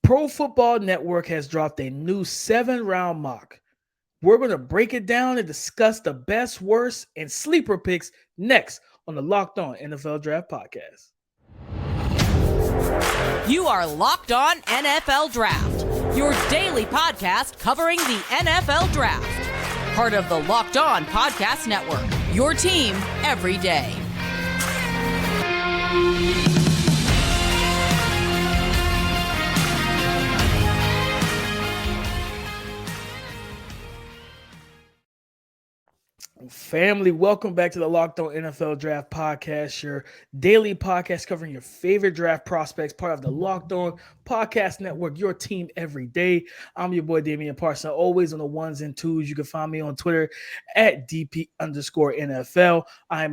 Pro Football Network has dropped a new 7-round mock. We're going to break it down and discuss the best, worst, and sleeper picks next on the Locked On NFL Draft Podcast. You are Locked On NFL Draft, your daily podcast covering the NFL Draft. Part of the Locked On Podcast Network, your team every day. Family, welcome back to the Locked On NFL Draft Podcast, your daily podcast covering your favorite draft prospects, part of the Locked On Podcast Network, your team every day. I'm your boy, Damian Parson, always on the ones and twos. You can find me on Twitter at DP_NFL. I'm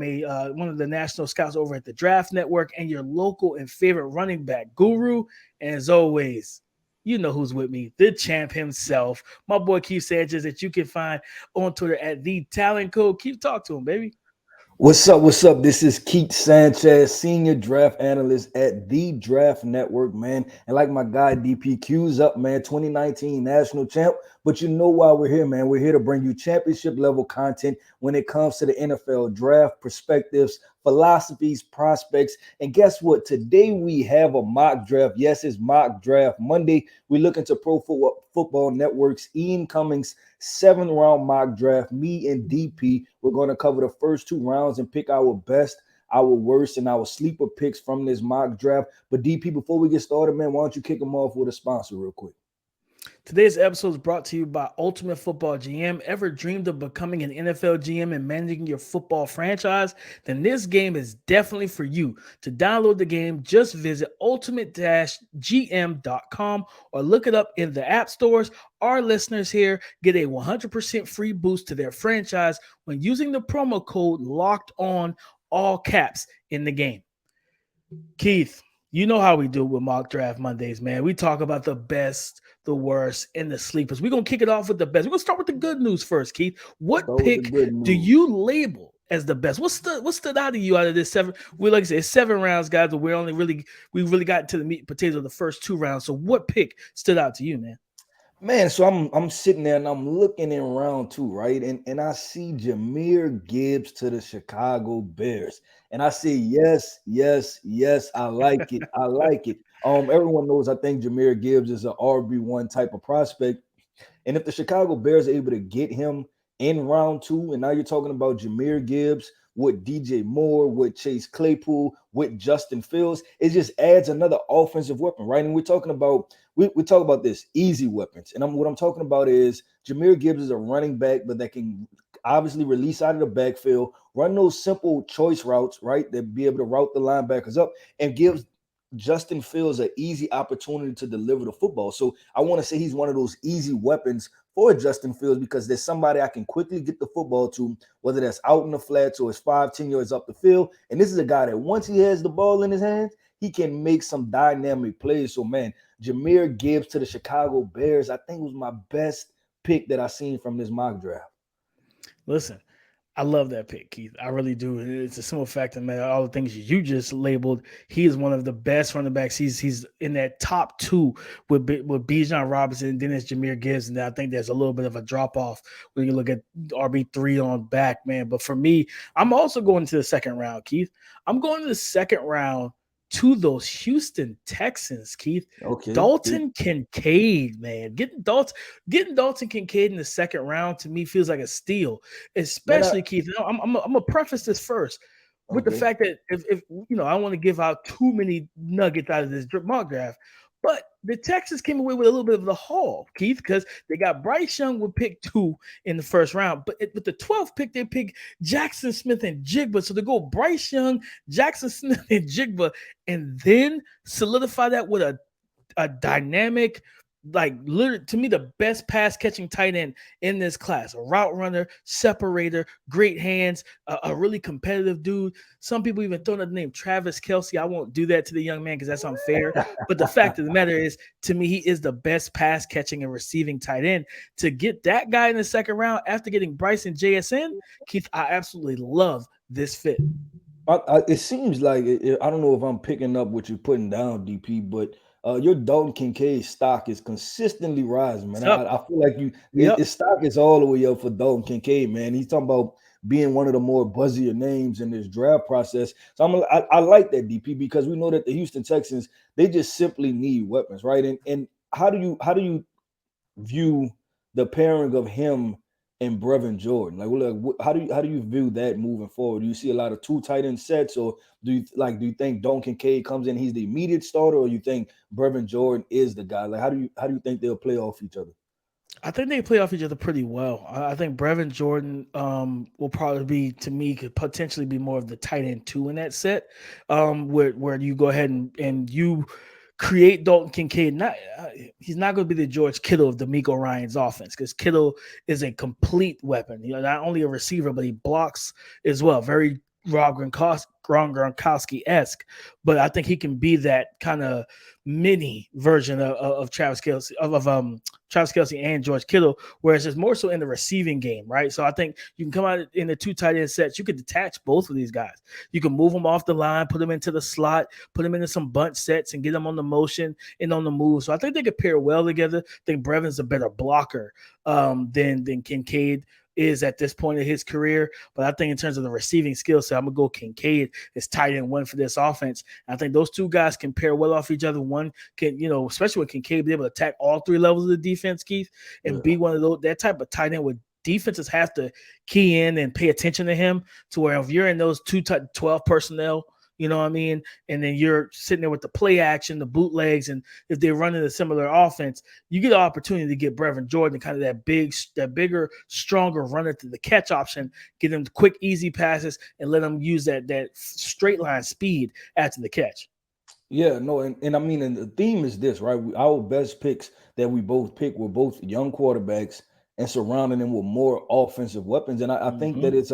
one of the national scouts over at the Draft Network and your local and favorite running back guru. And as always, you know who's with me, the champ himself, my boy Keith Sanchez, that you can find on Twitter at The Talent Code. Keep talk to him, baby. What's up? What's up? This is Keith Sanchez, senior draft analyst at The Draft Network, man. And like my guy DPQ's up, man, 2019 national champ. But you know why we're here, man. We're here to bring you championship level content when it comes to the NFL draft, perspectives, philosophies, prospects. And guess what? Today we have a mock draft. Yes, it's mock draft Monday. We look into Pro Football Network's Ian Cummings 7-round mock draft. Me and DP, we're going to cover the first 2 rounds and pick our best, our worst, and our sleeper picks from this mock draft. But DP, before we get started, man, why don't you kick them off with a sponsor real quick? Today's episode is brought to you by Ultimate Football GM. Ever dreamed of becoming an NFL GM and managing your football franchise? Then this game is definitely for you. To download the game, just visit ultimate-gm.com or look it up in the app stores. Our listeners here get a 100% free boost to their franchise when using the promo code Locked On, all caps, in the game. Keith, you know how we do with Mock Draft Mondays, man. We talk about the best, the worst, and the sleepers. We're going to kick it off with the best. We're going to start with the good news first, Keith. What pick do you label as the best? What stood out to you out of this 7? Like I said, it's 7 rounds, guys, but we really got to the meat and potatoes of the first 2 rounds. So what pick stood out to you, man? Man, so I'm sitting there and I'm looking in round 2, right? And I see Jahmyr Gibbs to the Chicago Bears. And I say, yes, I like it. I like it. Everyone knows I think Jahmyr Gibbs is an RB1 type of prospect. And if the Chicago Bears are able to get him in round 2, and now you're talking about Jahmyr Gibbs with DJ Moore, with Chase Claypool, with Justin Fields, it just adds another offensive weapon, right? And we're talking about we talk about this easy weapons. And what I'm talking about is Jahmyr Gibbs is a running back, but that can obviously release out of the backfield, run those simple choice routes, right? That be able to route the linebackers up and gives Justin Fields an easy opportunity to deliver the football. So I want to say he's one of those easy weapons for Justin Fields because there's somebody I can quickly get the football to, whether that's out in the flats or it's 5-10 yards up the field. And this is a guy that once he has the ball in his hands, he can make some dynamic plays. So, man, Jahmyr Gibbs to the Chicago Bears, I think was my best pick that I've seen from this mock draft. Listen, I love that pick, Keith. I really do. It's a simple fact that, man, all the things you just labeled, he is one of the best running backs. He's in that top 2 with Bijan Robinson, and then it's Jahmyr Gibbs, and I think there's a little bit of a drop-off when you look at RB3 on back, man. But for me, I'm also going to the second round, Keith. I'm going to the second round to those Houston Texans, Keith. Okay. Dalton Kincaid, man. Getting Dalton Kincaid in the second round to me feels like a steal, especially Keith. I'm gonna preface this first with the fact that if you know, I don't want to give out too many nuggets out of this mock draft, but the Texans came away with a little bit of the haul, Keith, because they got Bryce Young with pick 2 in the first round. But with the 12th pick, they pick Jackson Smith and Jigba. So they go Bryce Young, Jackson Smith, and Jigba, and then solidify that with a dynamic, like literally to me, the best pass catching tight end in this class, a route runner, separator, great hands, a really competitive dude. Some people even throw the name Travis Kelce. I won't do that to the young man because that's unfair. But the fact of the matter is, to me, he is the best pass catching and receiving tight end. To get that guy in the second round after getting Bryce and JSN, Keith, I absolutely love this fit. It seems like I don't know if I'm picking up what you're putting down, DP, but your Dalton Kincaid stock is consistently rising, man. I feel like his stock is all the way up for Dalton Kincaid, man. He's talking about being one of the more buzzier names in this draft process. So I like that, DP, because we know that the Houston Texans, they just simply need weapons, right? And how do you view the pairing of him and Brevin Jordan? Like, how do you view that moving forward? Do you see a lot of two tight end sets, or do you think Dalton Kincaid comes in, he's the immediate starter, or you think Brevin Jordan is the guy? Like, how do you think they'll play off each other? I think they play off each other pretty well. I think Brevin Jordan will probably be, to me, could potentially be more of the tight end 2 in that set, where you go ahead and you create Dalton Kincaid. He's not going to be the George Kittle of D'Amico Ryan's offense, because Kittle is a complete weapon. Not only a receiver, but he blocks as well. Very Rob Gronkowski-esque, but I think he can be that kind of mini version of Travis Kelce, Travis Kelce and George Kittle, whereas it's more so in the receiving game, right? So I think you can come out in the 2 tight end sets. You could detach both of these guys. You can move them off the line, put them into the slot, put them into some bunch sets, and get them on the motion and on the move. So I think they could pair well together. I think Brevin's a better blocker than Kincaid is at this point in his career. But I think in terms of the receiving skill set, I'm going to go Kincaid as tight end 1 for this offense. And I think those 2 guys can pair well off each other. One can, especially with Kincaid, be able to attack all 3 levels of the defense, Keith, and be one of that type of tight end where defenses have to key in and pay attention to him, to where if you're in those 12 personnel, you know what I mean? And then you're sitting there with the play action, the bootlegs, and if they're running a similar offense, you get an opportunity to get Brevin Jordan kind of that bigger, stronger runner to the catch option, get them quick, easy passes, and let them use that straight line speed after the catch. Yeah, no, and I mean, and the theme is this, right? Our best picks that we both picked were both young quarterbacks and surrounding them with more offensive weapons. And I think that it's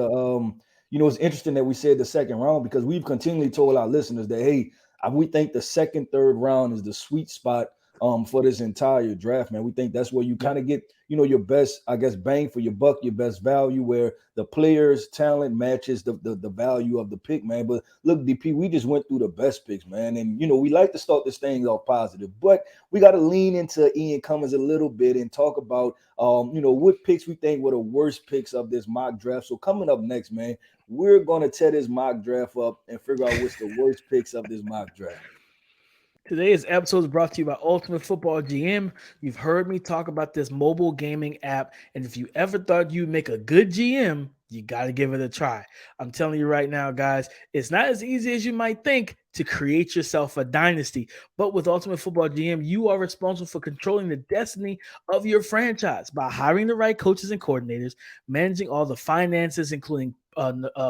it's interesting that we said the second round, because we've continually told our listeners that, hey, we think the second, third round is the sweet spot for this entire draft, man. We think that's where you kind of get, your best, I guess, bang for your buck, your best value, where the player's talent matches the value of the pick, man. But look, DP, we just went through the best picks, man. And, we like to start this thing off positive, but we got to lean into Ian Cummings a little bit and talk about, what picks we think were the worst picks of this mock draft. So coming up next, man, we're going to tear this mock draft up and figure out what's the worst picks of this mock draft. Today's episode is brought to you by Ultimate Football GM. You've heard me talk about this mobile gaming app, and if you ever thought you'd make a good GM, you got to give it a try. I'm telling you right now, guys, it's not as easy as you might think to create yourself a dynasty. But with Ultimate Football GM, you are responsible for controlling the destiny of your franchise by hiring the right coaches and coordinators, managing all the finances, including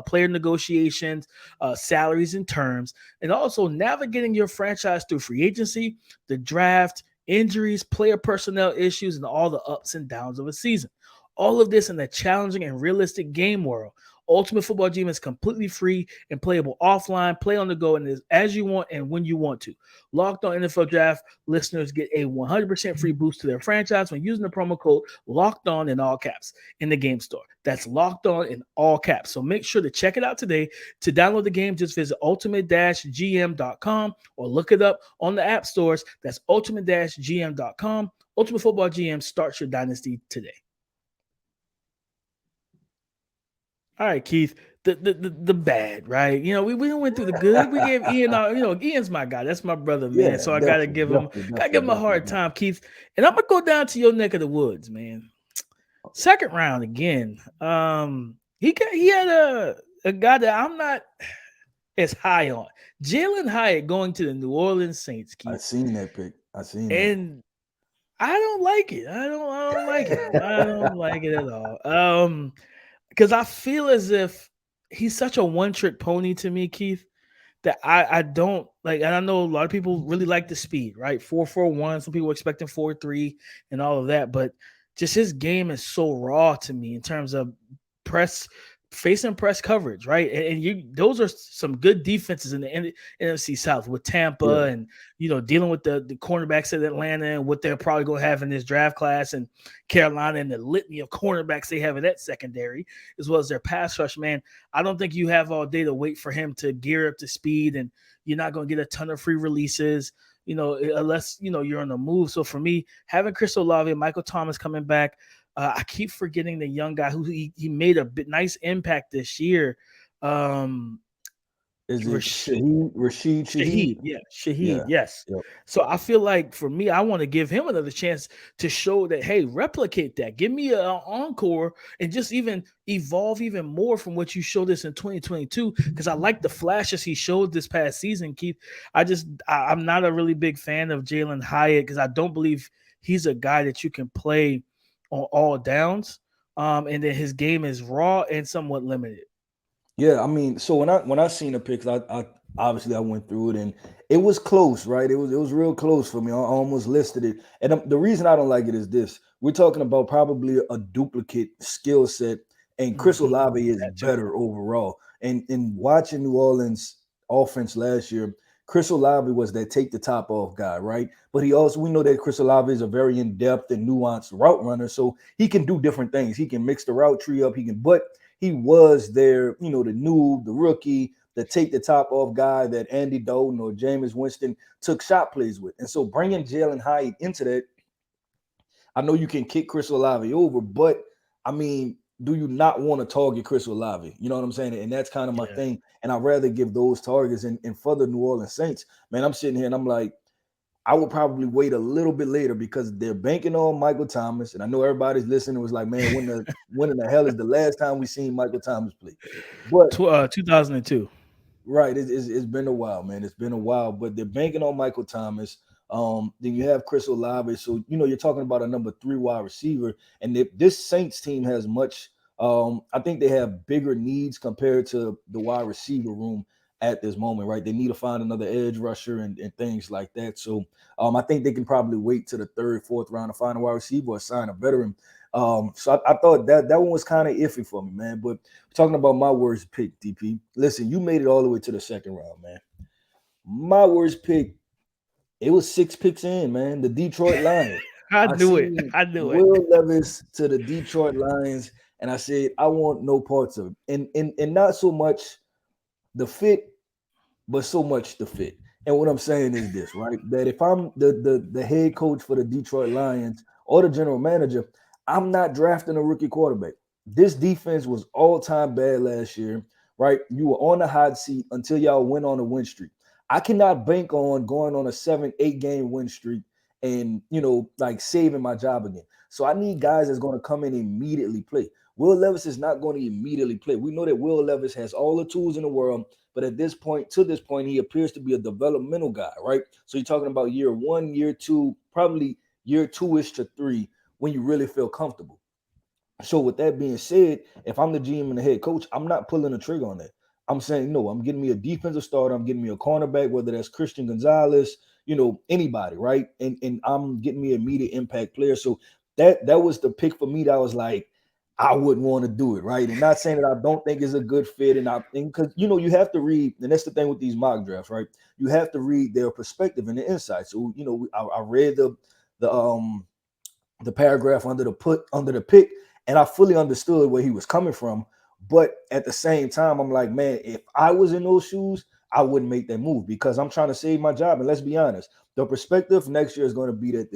player negotiations, salaries and terms, and also navigating your franchise through free agency, the draft, injuries, player personnel issues, and all the ups and downs of a season. All of this in a challenging and realistic game world. Ultimate Football GM is completely free and playable offline, play on the go, and is as you want and when you want to. Locked On NFL Draft listeners get a 100% free boost to their franchise when using the promo code Locked On in all caps in the game store. That's Locked On in all caps. So make sure to check it out today. To download the game, just visit ultimate-gm.com or look it up on the app stores. That's ultimate-gm.com. Ultimate Football GM starts your dynasty today. All right, Keith, the bad, right? We went through the good. We gave Ian, Ian's my guy. That's my brother, man. Yeah, so I gotta give him a hard time, Keith. And I'm gonna go down to your neck of the woods, man. Second round again. He had a guy that I'm not as high on. Jalen Hyatt going to the New Orleans Saints, Keith. I seen that pick. And I don't like it. I don't like it. I don't like it at all. Because I feel as if he's such a one-trick pony to me, Keith, that I don't like. And I know a lot of people really like the speed, right? 4.41. Some people are expecting 4.3 and all of that. But just his game is so raw to me in terms of facing press coverage, right? And those are some good defenses in the NFC South with Tampa and, dealing with the cornerbacks at Atlanta and what they're probably going to have in this draft class, and Carolina and the litany of cornerbacks they have in that secondary, as well as their pass rush, man. I don't think you have all day to wait for him to gear up to speed, and you're not going to get a ton of free releases. unless you're on the move. So for me, having Chris Olave, Michael Thomas coming back, I keep forgetting the young guy who he made a nice impact this year. Is it Rash- Rashid Shaheed? Shaheed, Yeah. yes. Yep. So I feel like for me, I want to give him another chance to show that, hey, replicate that. Give me an encore and just even evolve even more from what you showed us in 2022. Because I like the flashes he showed this past season, Keith. I'm not a really big fan of Jalen Hyatt because I don't believe he's a guy that you can play on all downs. And then his game is raw and somewhat limited. Yeah, I mean, so when I seen the picks, I obviously I went through it and it was close, right? It was real close for me. I almost listed it, and the reason I don't like it is this: we're talking about probably a duplicate skill set, and Chris Olave is That too. better overall. And in watching New Orleans offense last year, Chris Olave was that take the top off guy, right? But we know that Chris Olave is a very in depth and nuanced route runner, so he can do different things. He can mix the route tree up. But he was there, the noob, the rookie, the take the top off guy that Andy Dalton or Jameis Winston took shot plays with. And so bringing Jalen Hyatt into that, I know you can kick Chris Olave over, but I mean, do you not want to target Chris Olave? You know what I'm saying? And that's kind of my Yeah. thing. And I'd rather give those targets. And for the New Orleans Saints, man, I'm sitting here and I'm like, I would probably wait a little bit later because they're banking on Michael Thomas. And I know everybody's listening and was like, man, when in the hell is the last time we seen Michael Thomas play? But 2002. right, it's been a while, man. It's been a while, but they're banking on Michael Thomas. Then you have Chris Olave. So, you're talking about a number 3 wide receiver. And if this Saints team has much, I think they have bigger needs compared to the wide receiver room at this moment, right? They need to find another edge rusher and things like that. So I think they can probably wait to the 3rd, 4th round to find a wide receiver or sign a veteran. So I thought that one was kind of iffy for me, man. But talking about my worst pick, DP. Listen, you made it all the way to the 2nd round, man. My worst pick, it was 6 picks in, man. The Detroit Lions. I I knew it. seen I knew it. Will Levis to the Detroit Lions, and I said I want no parts of it. And not so much the fit, but so much the fit. And what I'm saying is this, right? That if I'm the head coach for the Detroit Lions or the general manager, I'm not drafting a rookie quarterback. This defense was all-time bad last year, right? You were on the hot seat until y'all went on a win streak. I cannot bank on going on a 7-8 game win streak and like saving my job again. So I need guys that's going to come in and immediately play. Will Levis is not going to immediately play. We know that Will Levis has all the tools in the world, but to this point, he appears to be a developmental guy, right? So you're talking about year 1, year 2, probably year 2-ish to 3 when you really feel comfortable. So with that being said, if I'm the GM and the head coach, I'm not pulling the trigger on that. I'm saying, no, I'm getting me a defensive starter. I'm getting me a cornerback, whether that's Christian Gonzalez, anybody, right? And I'm getting me an immediate impact player. So that was the pick for me that I was like, I wouldn't want to do it, right? And not saying that I don't think it's a good fit. And I think because you have to read, and that's the thing with these mock drafts, right? You have to read their perspective and the insight. So, I read the paragraph under the pick, and I fully understood where he was coming from. But at the same time, I'm like, man, if I was in those shoes, I wouldn't make that move because I'm trying to save my job. And let's be honest, the perspective next year is going to be that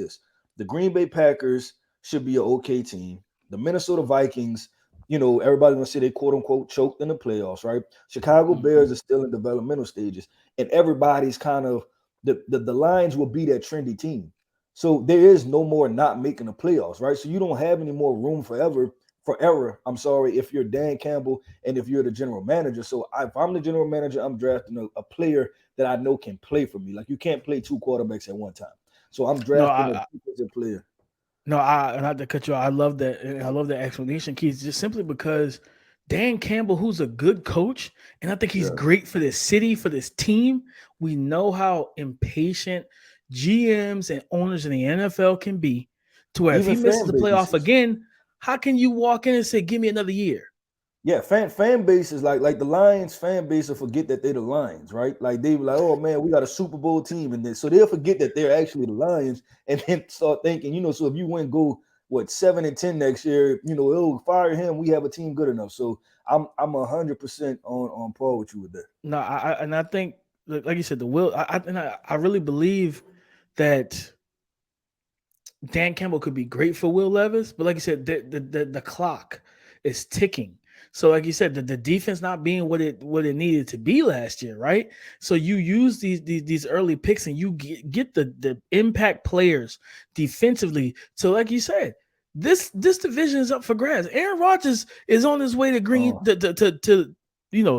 the Green Bay Packers should be an okay team. The Minnesota Vikings, everybody's going to say they quote unquote choked in the playoffs, right? Chicago Bears are still in developmental stages, and everybody's kind of the Lions will be that trendy team. So there is no more not making the playoffs, right? So you don't have any more room for error. I'm sorry, if you're Dan Campbell and if you're the general manager. So if I'm the general manager, I'm drafting a player that I know can play for me. Like you can't play 2 quarterbacks at one time. So I'm No, drafting a defensive player. No, I not to cut you off. I love that. And I love that explanation, Keith. Just simply because Dan Campbell, who's a good coach, and I think he's Yeah. great for this city, for this team. We know how impatient GMs and owners in the NFL can be. To where if Even he misses fan the playoff bases. again, how can you walk in and say, "Give me another year"? Yeah, fan base is like the Lions fan base will forget that they're the Lions, right? Like they were like, oh man, we got a Super Bowl team, and then so they'll forget that they're actually the Lions, and then start thinking, so if you win, go 7-10 next year, oh fire him, we have a team good enough. So I'm 100% on par with you with that. No, I think like you said, the will. I really believe that Dan Campbell could be great for Will Levis, but like you said, the clock is ticking. So, like you said, the defense not being what it needed to be last year, right? So you use these early picks and you get the impact players defensively. So, like you said, this division is up for grabs. Aaron Rodgers is on his way to green to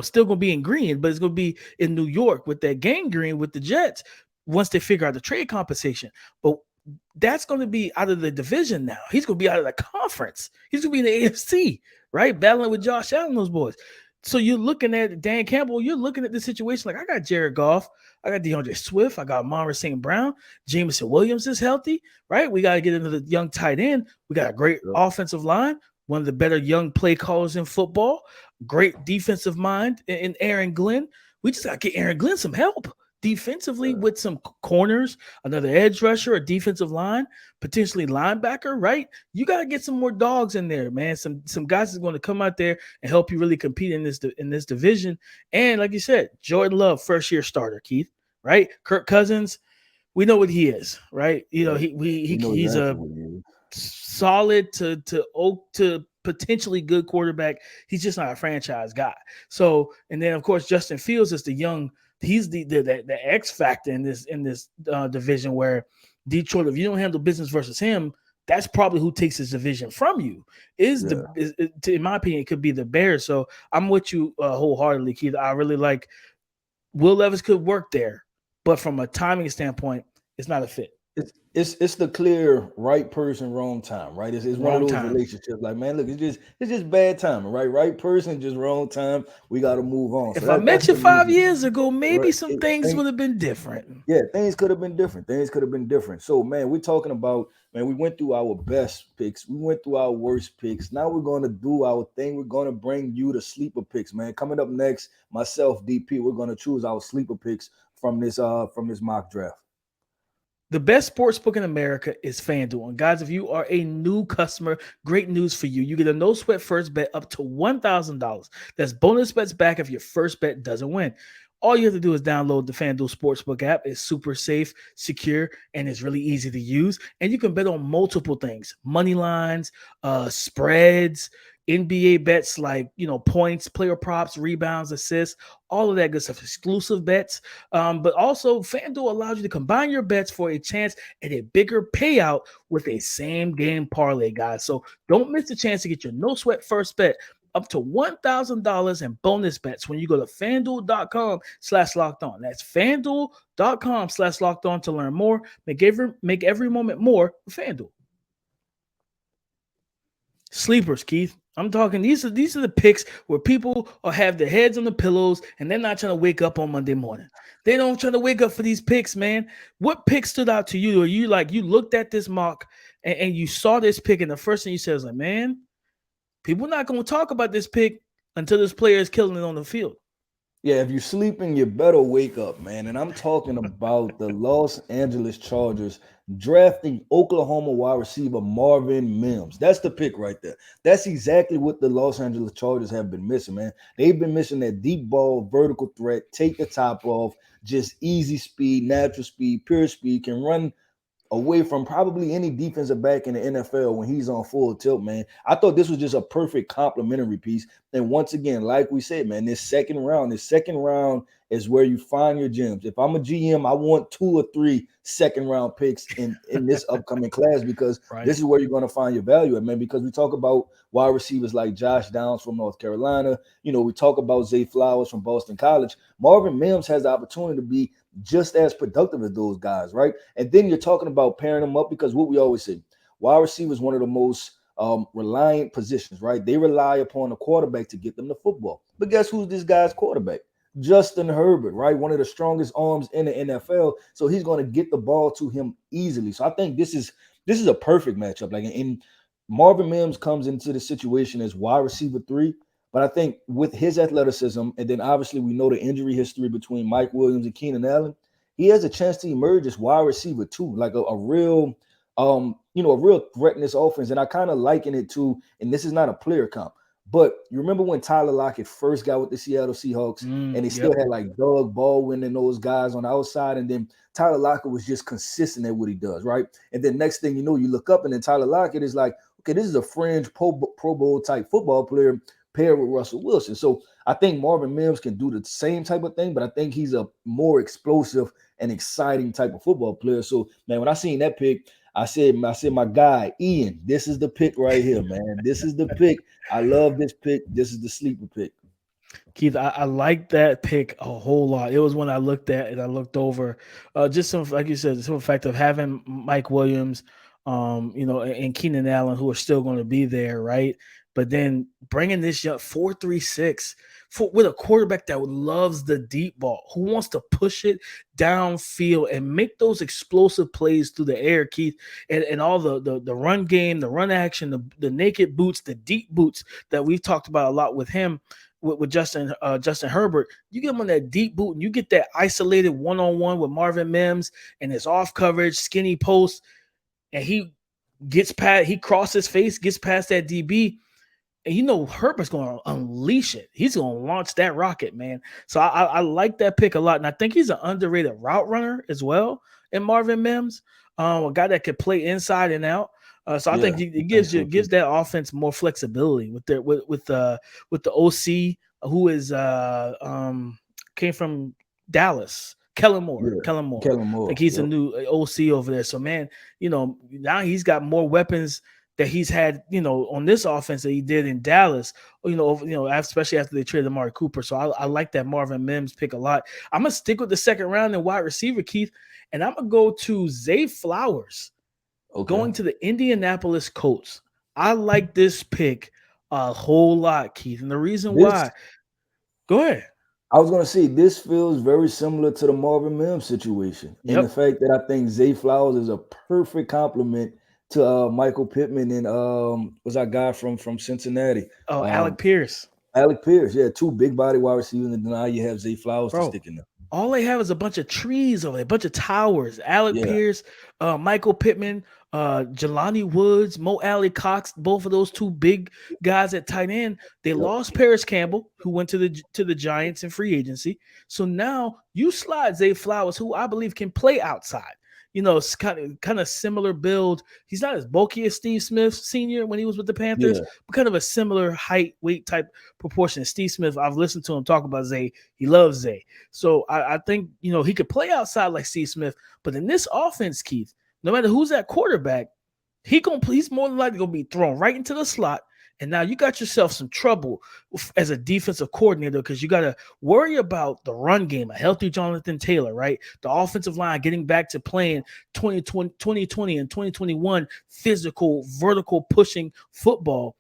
still gonna be in green, but it's gonna be in New York with that gang green with the Jets once they figure out the trade compensation. But that's going to be out of the division now. He's going to be out of the conference. He's going to be in the AFC, right? Battling with Josh Allen, those boys. So you're looking at Dan Campbell, you're looking at the situation like, I got Jared Goff, I got DeAndre Swift, I got Amon St. Brown, Jameson Williams is healthy, right? We got to get into the young tight end. We got a great offensive line, one of the better young play callers in football, great defensive mind in Aaron Glenn. We just got to get Aaron Glenn some help defensively with some corners, another edge rusher, a defensive line, potentially linebacker, right? You got to get some more dogs in there, man. Some guys that's going to come out there and help you really compete in this division. And like you said, Jordan Love, first year starter, Keith, right? Kirk Cousins, we know what he is, right? He's a solid to potentially good quarterback. He's just not a franchise guy. So, and then of course Justin Fields is the young. He's the X factor in this division where Detroit, if you don't handle business versus him, that's probably who takes his division from you. In my opinion, it could be the Bears. So I'm with you wholeheartedly, Keith. I really like Will Levis could work there, but from a timing standpoint, it's not a fit. It's the clear right person, wrong time, right? It's one of those relationships. Like, man, look, it's just bad timing, right? Right person, just wrong time. We got to move on. If I met you 5 years ago, maybe some things would have been different. Yeah, things could have been different. So, man, we're talking about, man, we went through our best picks. We went through our worst picks. Now we're going to do our thing. We're going to bring you the sleeper picks, man. Coming up next, myself, DP, we're going to choose our sleeper picks from this mock draft. The best sports book in America is FanDuel. And guys, if you are a new customer, great news for you. You get a no sweat first bet up to $1,000. That's bonus bets back if your first bet doesn't win. All you have to do is download the FanDuel Sportsbook app. It's super safe, secure, and it's really easy to use. And you can bet on multiple things: money lines, spreads, NBA bets like, points, player props, rebounds, assists, all of that good stuff, exclusive bets. But also FanDuel allows you to combine your bets for a chance at a bigger payout with a same game parlay, guys. So don't miss the chance to get your no sweat first bet up to $1,000 in bonus bets when you go to FanDuel.com/locked-on. That's FanDuel.com/locked-on to learn more. Make every moment more with FanDuel. Sleepers, Keith. I'm talking, these are the picks where people have their heads on the pillows and they're not trying to wake up on Monday morning. They don't try to wake up for these picks, man. What pick stood out to you? Or you looked at this mock and you saw this pick and the first thing you said was like, man, people not going to talk about this pick until this player is killing it on the field. Yeah, if you're sleeping, you better wake up, man. And I'm talking about the Los Angeles Chargers drafting Oklahoma wide receiver Marvin Mims. That's the pick right there. That's exactly what the Los Angeles Chargers have been missing, man. They've been missing that deep ball, vertical threat, take the top off, just easy speed, natural speed, pure speed, can run away from probably any defensive back in the NFL when he's on full tilt, man. I thought this was just a perfect complementary piece. And once again, like we said, man, this second round is where you find your gems. If I'm a GM, I want 2 or 3 second round picks in this upcoming class, because This is where you're going to find your value at, man, because we talk about wide receivers like Josh Downs from North Carolina. We talk about Zay Flowers from Boston College. Marvin Mims has the opportunity to be just as productive as those guys, right? And then you're talking about pairing them up, because what we always say, wide receiver is one of the most reliant positions, right? They rely upon the quarterback to get them the football. But guess who's this guy's quarterback? Justin Herbert, right? One of the strongest arms in the NFL. So he's going to get the ball to him easily. So I think this is a perfect matchup. Like, and Marvin Mims comes into the situation as wide receiver 3. But I think with his athleticism, and then obviously we know the injury history between Mike Williams and Keenan Allen, he has a chance to emerge as wide receiver 2, like a real, a real threat in this offense. And I kind of liken it to, and this is not a player comp, But you remember when Tyler Lockett first got with the Seattle Seahawks, and they still had like Doug Baldwin and those guys on the outside, and then Tyler Lockett was just consistent at what he does, right? And then next thing you know, you look up, and then Tyler Lockett is like, okay, this is a fringe Pro Bowl type football player paired with Russell Wilson. So I think Marvin Mims can do the same type of thing, but I think he's a more explosive and exciting type of football player. So, man, when I seen that pick, I said, my guy, Ian, this is the pick right here, man. This is the pick. I love this pick. This is the sleeper pick. Keith, I like that pick a whole lot. It was one I looked at and I looked over. Just some, like you said, some fact of having Mike Williams, and Keenan Allen, who are still going to be there, right? But then bringing this young 4.36 with a quarterback that loves the deep ball, who wants to push it downfield and make those explosive plays through the air, Keith, and all the run game, the run action, the naked boots, the deep boots that we've talked about a lot with him. With Justin Herbert, you get him on that deep boot and you get that isolated one-on-one with Marvin Mims and his off coverage, skinny post, and he crosses face, gets past that DB, and Herbert's going to unleash it. He's going to launch that rocket, man. So I like that pick a lot, and I think he's an underrated route runner as well in Marvin Mims, a guy that could play inside and out. So I think it gives that offense more flexibility with the OC who is came from Dallas, Kellen Moore. I think he's a new OC over there. So man, now he's got more weapons that he's had, on this offense that he did in Dallas, especially after they traded Amari Cooper. So I like that Marvin Mims pick a lot. I'm gonna stick with the second round in wide receiver, Keith, and I'm gonna go to Zay Flowers. Okay. Going to the Indianapolis Colts. I like this pick a whole lot, Keith. And the reason why, go ahead. I was going to say, this feels very similar to the Marvin Mims situation. Yep. In the fact that I think Zay Flowers is a perfect complement to Michael Pittman and was that guy from Cincinnati? Oh, Alec Pierce. Alec Pierce, yeah, two big body wide receivers, and now you have Zay Flowers to stick in there. All they have is a bunch of trees over there, a bunch of towers. Alec Pierce, Michael Pittman, Jelani Woods, Mo Alley Cox, both of those two big guys at tight end. They lost Paris Campbell, who went to the Giants in free agency. So now you slide Zay Flowers, who I believe can play outside. It's kind of similar build. He's not as bulky as Steve Smith Sr. when he was with the Panthers, but kind of a similar height, weight type proportion. Steve Smith, I've listened to him talk about Zay. He loves Zay. So I think, he could play outside like Steve Smith. But in this offense, Keith, no matter who's at quarterback, he's more than likely going to be thrown right into the slot. And now you got yourself some trouble as a defensive coordinator because you got to worry about the run game, a healthy Jonathan Taylor, right? The offensive line getting back to playing 2020 and 2021 physical, vertical pushing football.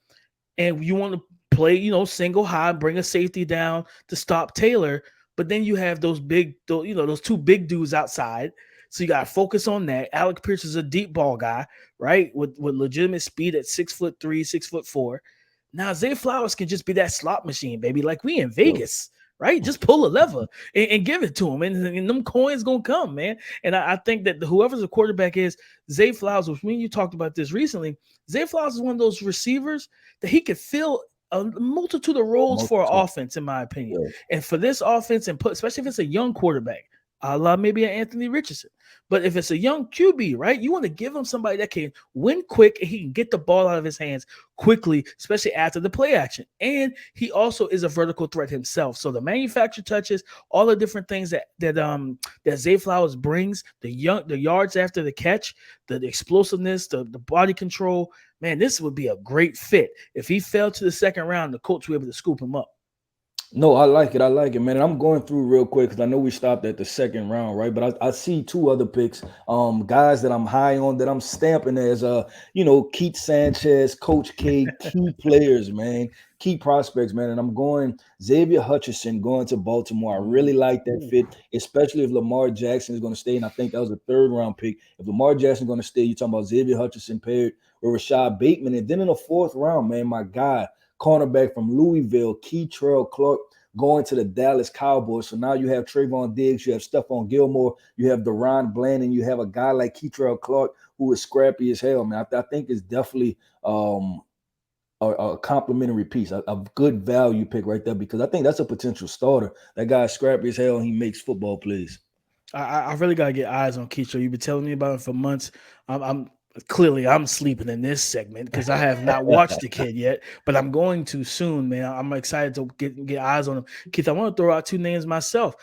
And you want to play, single high, bring a safety down to stop Taylor. But then you have those two big dudes outside. So you got to focus on that. Alec Pierce is a deep ball guy, right? With legitimate speed at 6'3", 6'4". Now Zay Flowers can just be that slot machine, baby. Like we in Vegas, right? Just pull a lever and give it to him, and them coins gonna come, man. And I think that whoever's the quarterback is, Zay Flowers, which me and you talked about this recently, Zay Flowers is one of those receivers that he could fill a multitude of roles for an offense, in my opinion. Yeah. And for this offense, especially if it's a young quarterback, a la maybe an Anthony Richardson. But if it's a young QB, right, you want to give him somebody that can win quick and he can get the ball out of his hands quickly, especially after the play action. And he also is a vertical threat himself. So the manufactured touches, all the different things that Zay Flowers brings, the yards after the catch, the explosiveness, the body control, man, this would be a great fit. If he fell to the second round, the Colts were able to scoop him up. No, I like it, man. And I'm going through real quick because I know we stopped at the second round, right? But I see two other picks, guys that I'm high on that I'm stamping as Keith Sanchez, Coach K, key players, man, key prospects, man. And I'm going Xavier Hutchinson going to Baltimore. I really like that fit, especially if Lamar Jackson is going to stay. And I think that was a third round pick. If Lamar Jackson is going to stay, you're talking about Xavier Hutchinson paired with Rashad Bateman. And then in the fourth round, man, my guy, cornerback from Louisville, Keitrell Clark, going to the Dallas Cowboys. So now you have Trayvon Diggs, you have Stephon Gilmore, you have Deron Bland, and you have a guy like Keitrell Clark who is scrappy as hell, man. I think it's definitely a a complimentary piece, a good value pick right there, because I think that's a potential starter. That guy scrappy as hell and he makes football plays. I really got to get eyes on Keith. You've been telling me about it for months. I'm clearly I'm sleeping in this segment because I have not watched the kid yet, but I'm going to soon, man. I'm excited to get eyes on him. Keith, I want to throw out two names myself.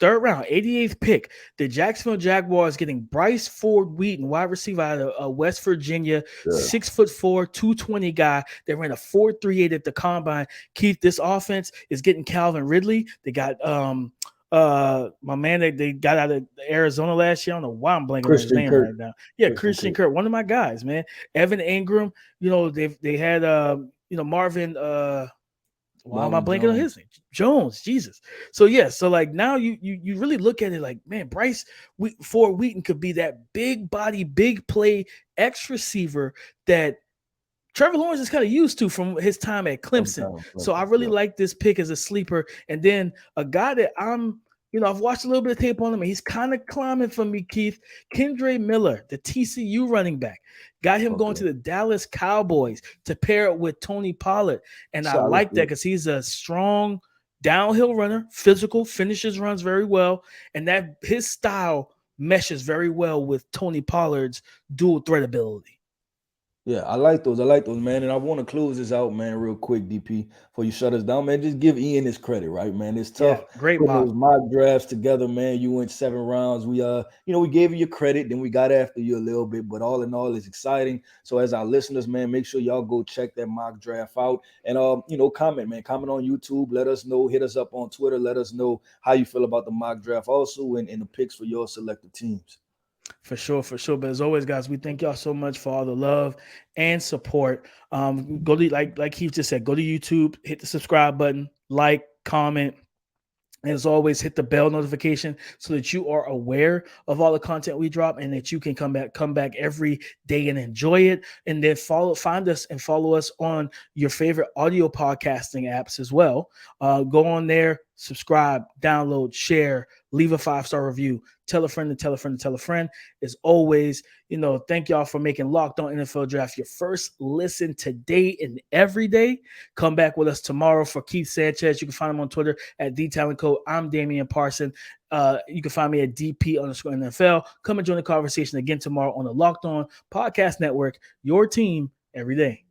Third round, 88th pick. The Jacksonville Jaguars getting Bryce Ford Wheaton, wide receiver out of West Virginia, 6'4", 220 guy. They ran a 4.38 at the combine. Keith, this offense is getting Calvin Ridley. They got my man that they got out of Arizona last year. I don't know why I'm blanking on his name right now. Yeah, Christian Kirk, one of my guys, man. Evan Ingram, they had Marvin why am I blanking on his name? Jones, Jesus. So so like now you really look at it like, man, Bryce Ford Wheaton could be that big body, big play X receiver that Trevor Lawrence is kind of used to from his time at Clemson. So I really like this pick as a sleeper. And then a guy that I've watched a little bit of tape on him, and he's kind of climbing for me, Keith. Kendre Miller, the TCU running back. Got him going to the Dallas Cowboys to pair it with Tony Pollard. And I like that because he's a strong downhill runner, physical, finishes runs very well. And that his style meshes very well with Tony Pollard's dual threat ability. Yeah, I like those, man. And I want to close this out, man, real quick, DP, before you shut us down, man. Just give Ian his credit, right, man? It's tough. Great putting those mock drafts together, man. You went 7 rounds. We we gave you your credit, then we got after you a little bit, but all in all, it's exciting. So as our listeners, man, make sure y'all go check that mock draft out. And comment, man. Comment on YouTube. Let us know. Hit us up on Twitter. Let us know how you feel about the mock draft also and the picks for your selected teams. For sure. But as always, guys, we thank y'all so much for all the love and support. Go to like Keith just said, go to YouTube, hit the subscribe button, like, comment. And as always, hit the bell notification so that you are aware of all the content we drop and that you can come back every day and enjoy it. And then find us and follow us on your favorite audio podcasting apps as well. Go on there, subscribe, download, share, leave a 5-star review. Tell a friend to tell a friend to tell a friend. As always, thank y'all for making Locked On NFL Draft your first listen today and every day. Come back with us tomorrow for Keith Sanchez. You can find him on Twitter at TheTalentCode. I'm Damian Parson. You can find me at DP_NFL. Come and join the conversation again tomorrow on the Locked On Podcast Network. Your team every day.